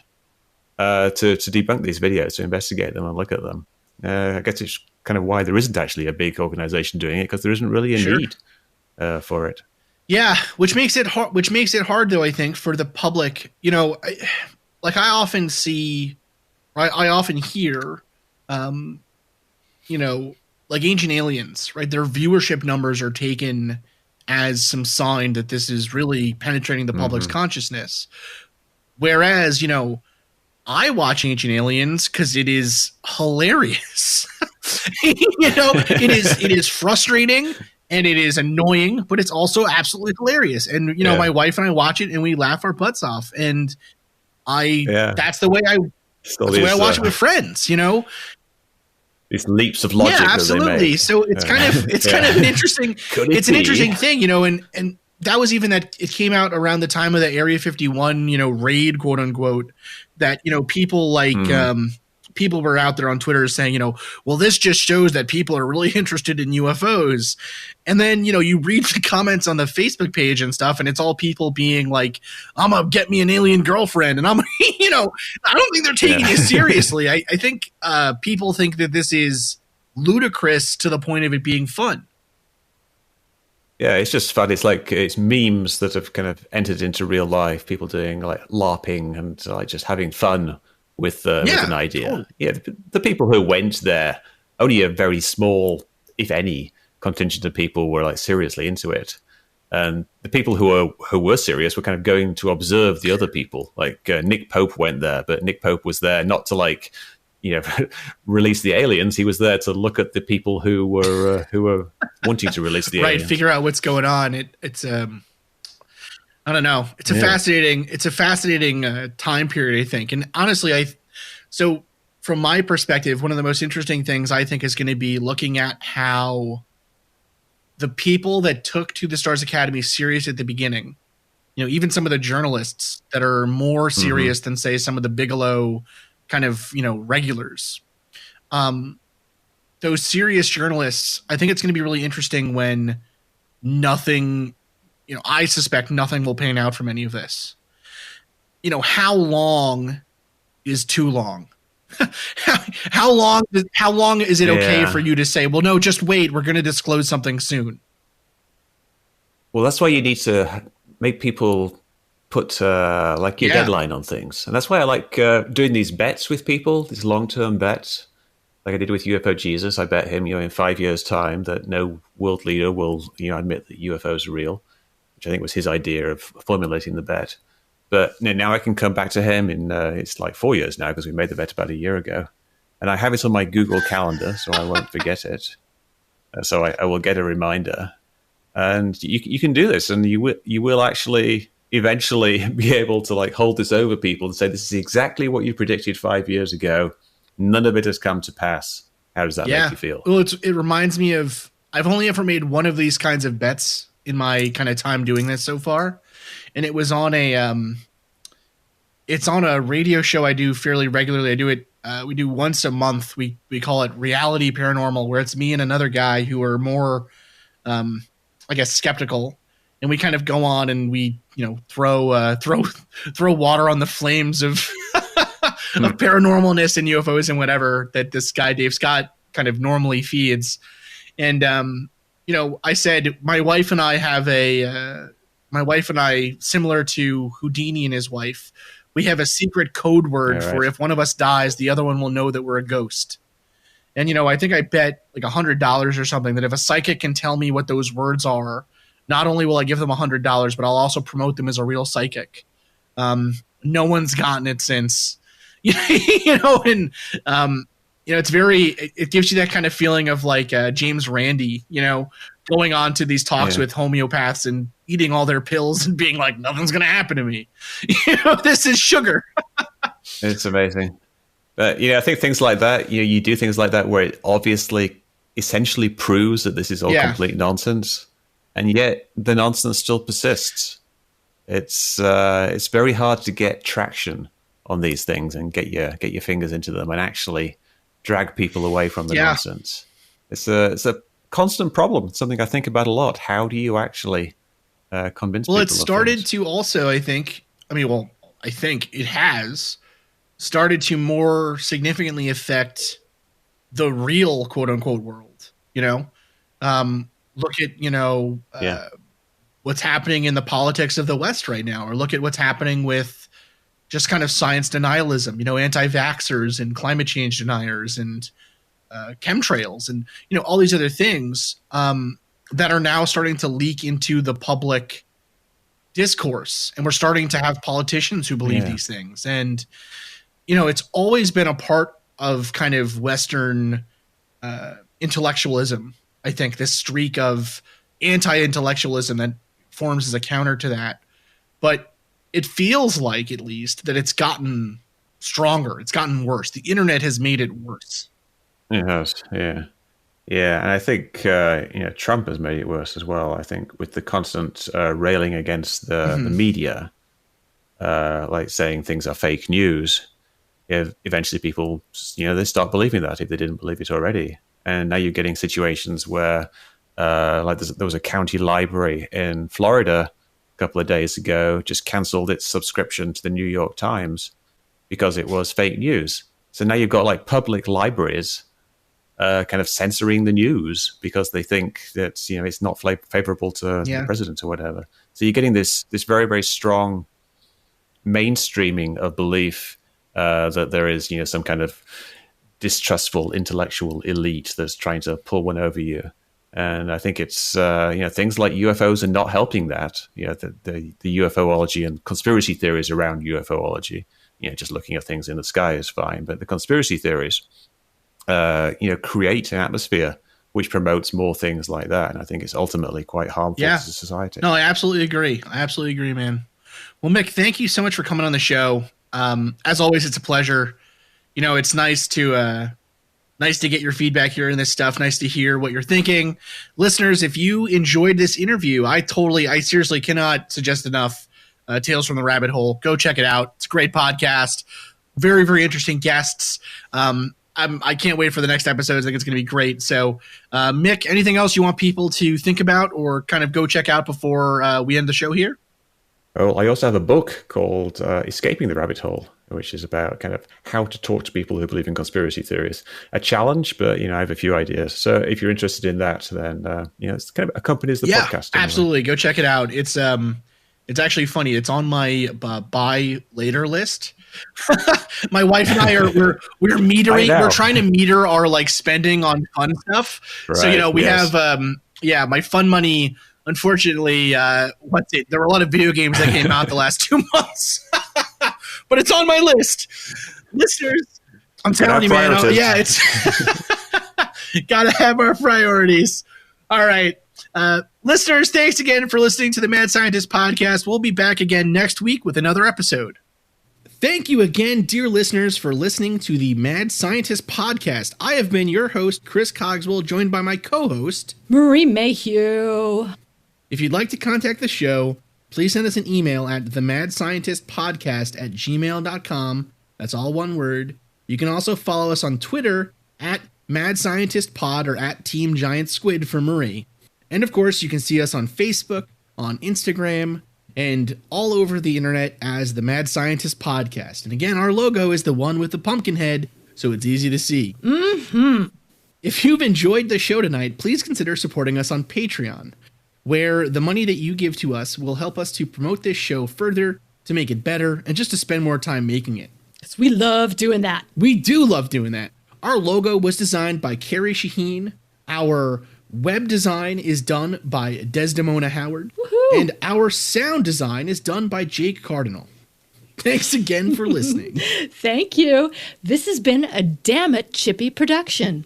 to debunk these videos, to investigate them and look at them. I guess it's kind of why there isn't actually a big organization doing it, because there isn't really a need for it. Yeah, which makes it hard. Which makes it hard, though, I think, for the public. I often see. I often hear, like Ancient Aliens, right? Their viewership numbers are taken as some sign that this is really penetrating the public's consciousness. Whereas, I watch Ancient Aliens because it is hilarious. It is frustrating and it is annoying, but it's also absolutely hilarious. And, my wife and I watch it and we laugh our butts off. And that's the way I watch it with friends, These leaps of logic. Yeah, absolutely. So it's kind of an interesting, an interesting thing, and that was even that it came out around the time of the Area 51, raid, quote unquote, that, people like, people were out there on Twitter saying, well, this just shows that people are really interested in UFOs. And then, you read the comments on the Facebook page and stuff, and it's all people being like, I'm going to get me an alien girlfriend. And I'm, I don't think they're taking it seriously. I think people think that this is ludicrous to the point of it being fun. Yeah, it's just fun. It's like it's memes that have kind of entered into real life. People doing like LARPing and like just having fun with an idea. Totally. Yeah, the people who went there, only a very small, if any, contingent of people were like seriously into it. And the people who were serious were kind of going to observe the other people. Like Nick Pope went there, but Nick Pope was there not to like, release the aliens. He was there to look at the people who were wanting to release the aliens. Right, figure out what's going on. It's I don't know. It's a fascinating time period, I think. And honestly, so from my perspective, one of the most interesting things I think is going to be looking at how the people that took To the Stars Academy serious at the beginning, even some of the journalists that are more serious than, say, some of the Bigelow kind of, regulars. Those serious journalists, I think it's going to be really interesting when nothing, I suspect nothing will pan out from any of this. how long is too long? how long is it okay for you to say, well, no, just wait, we're going to disclose something soon? Well, that's why you need to make people put like your deadline on things. And that's why I like doing these bets with people, these long-term bets. Like I did with UFO Jesus. I bet him, in 5 years' time that no world leader will, admit that UFOs are real, which I think was his idea of formulating the bet. But now I can come back to him in, it's like 4 years now because we made the bet about a year ago. And I have it on my Google Calendar, so I won't forget it. So I will get a reminder. And you can do this, and you will actually eventually be able to like hold this over people and say, this is exactly what you predicted 5 years ago. None of it has come to pass. How does that make you feel? Well, it reminds me of, I've only ever made one of these kinds of bets in my kind of time doing this so far. And it was on it's on a radio show I do fairly regularly. I do it, we do once a month. We call it Reality Paranormal, where it's me and another guy who are more, I guess, skeptical. And we kind of go on and we, throw water on the flames of of paranormalness and UFOs and whatever that this guy Dave Scott kind of normally feeds. And I said my wife and I, similar to Houdini and his wife, we have a secret code word for if one of us dies, the other one will know that we're a ghost. And I think I bet like $100 or something that if a psychic can tell me what those words are, not only will I give them $100, but I'll also promote them as a real psychic. No one's gotten it since, and it's it gives you that kind of feeling of like James Randi, going on to these talks with homeopaths and eating all their pills and being like, nothing's going to happen to me. This is sugar. It's amazing. But, I think things like that, you do things like that where it obviously essentially proves that this is all complete nonsense. And yet the nonsense still persists. It's very hard to get traction on these things and get your fingers into them and actually drag people away from the nonsense. It's a constant problem. It's something I think about a lot. How do you actually convince people? Well, it started to also, I think it has started to more significantly affect the real quote unquote world. Look at, what's happening in the politics of the West right now, or look at what's happening with just kind of science denialism, anti-vaxxers and climate change deniers and chemtrails and, all these other things that are now starting to leak into the public discourse. And we're starting to have politicians who believe these things. And, it's always been a part of kind of Western intellectualism. I think this streak of anti-intellectualism that forms as a counter to that. But it feels like, at least, that it's gotten stronger. It's gotten worse. The internet has made it worse. It has, yeah. Yeah, and I think Trump has made it worse as well. I think with the constant railing against the media, like saying things are fake news, eventually people, they start believing that if they didn't believe it already. And now you're getting situations where, like there was a county library in Florida a couple of days ago, just canceled its subscription to the New York Times because it was fake news. So now you've got like public libraries kind of censoring the news because they think that it's not favorable to the president or whatever. So you're getting this very, very strong mainstreaming of belief that there is some kind of distrustful intellectual elite that's trying to pull one over you. And I think it's things like UFOs are not helping that. The UFOlogy and conspiracy theories around UFOlogy. Just looking at things in the sky is fine, but the conspiracy theories, create an atmosphere which promotes more things like that. And I think it's ultimately quite harmful to society. No, I absolutely agree. Man. Well, Mick, thank you so much for coming on the show. As always, it's a pleasure. It's nice to get your feedback here and this stuff. Nice to hear what you're thinking. Listeners, if you enjoyed this interview, I seriously cannot suggest enough Tales from the Rabbit Hole. Go check it out. It's a great podcast. Very, very interesting guests. I can't wait for the next episodes. I think it's going to be great. So, Mick, anything else you want people to think about or kind of go check out before we end the show here? I also have a book called Escaping the Rabbit Hole, which is about kind of how to talk to people who believe in conspiracy theories. A challenge, but, I have a few ideas. So if you're interested in that, then, it's kind of accompanies the podcast. Yeah, absolutely. Go check it out. It's actually funny. It's on my buy later list. My wife and I we're metering. We're trying to meter our spending on fun stuff. Right, so, we have, my fun money. Unfortunately, there were a lot of video games that came out the last 2 months, but it's on my list. Listeners, I'm telling you, man. It's gotta have our priorities. All right. Listeners, thanks again for listening to the Mad Scientist podcast. We'll be back again next week with another episode. Thank you again, dear listeners, for listening to the Mad Scientist podcast. I have been your host, Chris Cogswell, joined by my co-host, Marie Mayhew. If you'd like to contact the show, please send us an email at themadscientistpodcast@gmail.com. That's all one word. You can also follow us on Twitter at MadScientistPod or at Team Giant Squid for Marie. And of course, you can see us on Facebook, on Instagram, and all over the internet as the Mad Scientist Podcast. And again, our logo is the one with the pumpkin head, so it's easy to see. Mm-hmm. If you've enjoyed the show tonight, please consider supporting us on Patreon, where the money that you give to us will help us to promote this show further, to make it better, and just to spend more time making it. Because we love doing that. We do love doing that. Our logo was designed by Carrie Shaheen. Our web design is done by Desdemona Howard. Woohoo! And our sound design is done by Jake Cardinal. Thanks again for listening. Thank you. This has been a Damn It Chippy production.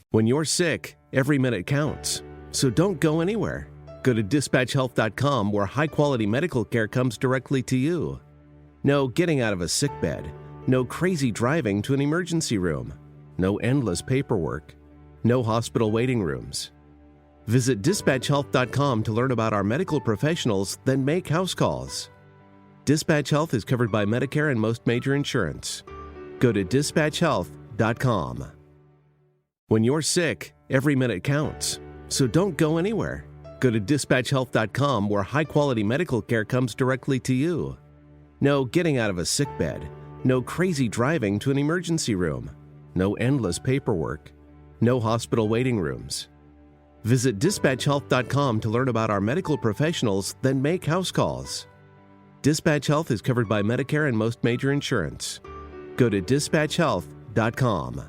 When you're sick, every minute counts. So don't go anywhere. Go to dispatchhealth.com, where high-quality medical care comes directly to you. No getting out of a sick bed. No crazy driving to an emergency room. No endless paperwork. No hospital waiting rooms. Visit dispatchhealth.com to learn about our medical professionals, then make house calls. Dispatch Health is covered by Medicare and most major insurance. Go to dispatchhealth.com. When you're sick, every minute counts. So don't go anywhere. Go to dispatchhealth.com, where high-quality medical care comes directly to you. No getting out of a sick bed. No crazy driving to an emergency room. No endless paperwork. No hospital waiting rooms. Visit dispatchhealth.com to learn about our medical professionals, then make house calls. Dispatch Health is covered by Medicare and most major insurance. Go to dispatchhealth.com.